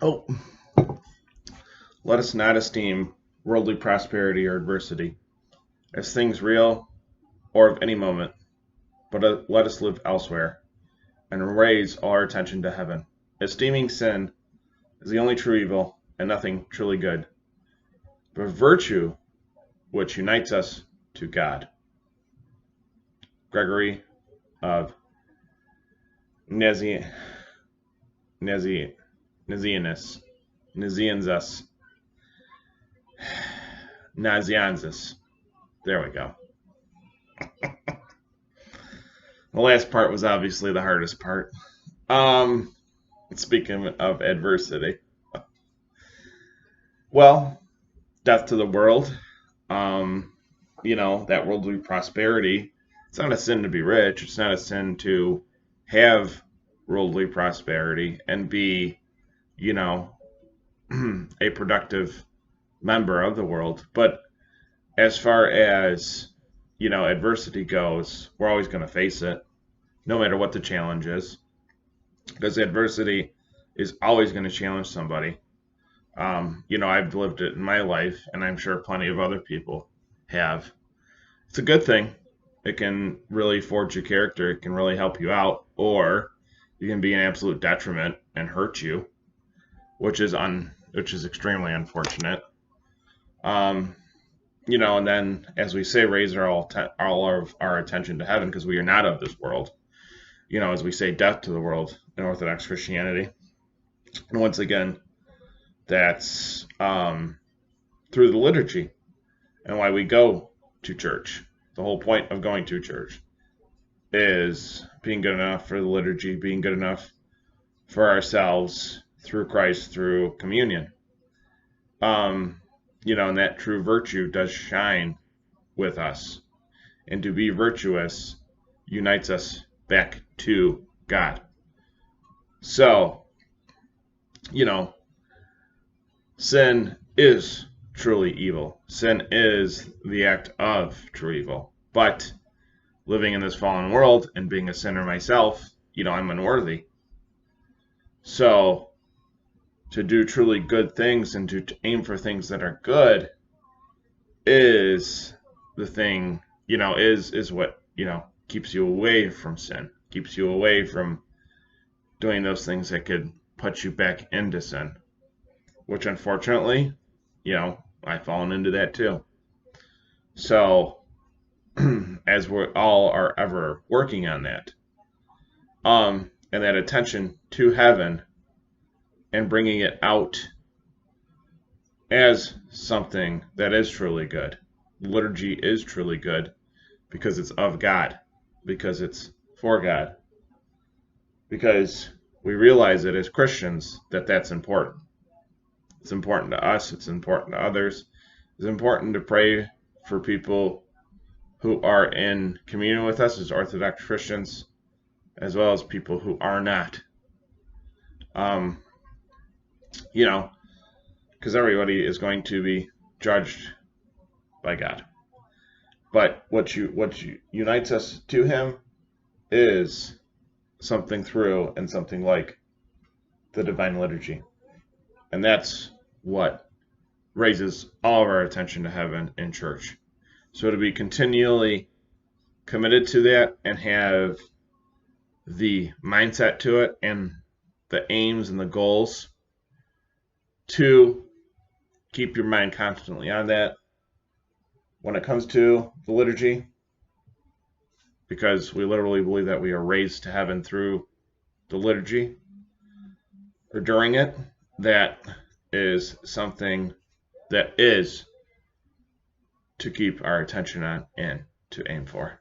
Oh, let us not esteem worldly prosperity or adversity as things real or of any moment, but let us live elsewhere and raise all our attention to heaven. Esteeming sin is the only true evil and nothing truly good, but virtue which unites us to God. Gregory of Nazianzus. Nazianzus. Nazianzus. There we go. The last part was obviously the hardest part. Speaking of adversity. Well, death to the world. That worldly prosperity. It's not a sin to be rich. It's not a sin to have worldly prosperity and be, a productive member of the world. But as far as, adversity goes, we're always going to face it, no matter what the challenge is. Because adversity is always going to challenge somebody. I've lived it in my life, and I'm sure plenty of other people have. It's a good thing. It can really forge your character. It can really help you out, or you can be an absolute detriment and hurt you, which is extremely unfortunate. And then, as we say, raise all of our attention to heaven, because we are not of this world. As we say, death to the world in Orthodox Christianity. And once again, that's through the liturgy and why we go to church. The whole point of going to church is being good enough for the liturgy, being good enough for ourselves through Christ, through communion. And that true virtue does shine with us. And to be virtuous unites us back to God. So, sin is truly evil. Sin is the act of true evil. But living in this fallen world and being a sinner myself, I'm unworthy. So to do truly good things and to aim for things that are good is the thing, is what, keeps you away from sin, keeps you away from doing those things that could put you back into sin, which unfortunately, I've fallen into that too. So as we all are ever working on that, and that attention to heaven and bringing it out as something that is truly good. Liturgy is truly good because it's of God, because it's for God, because we realize it as Christians that that's important. It's important to us. It's important to others. It's important to pray for people who are in communion with us as Orthodox Christians, as well as people who are not. Because everybody is going to be judged by God. But what unites us to Him is something through and something like the Divine Liturgy. And that's what raises all of our attention to heaven in church. So to be continually committed to that and have the mindset to it and the aims and the goals to keep your mind constantly on that when it comes to the liturgy, because we literally believe that we are raised to heaven through the liturgy or during it. That is something that is to keep our attention on and to aim for.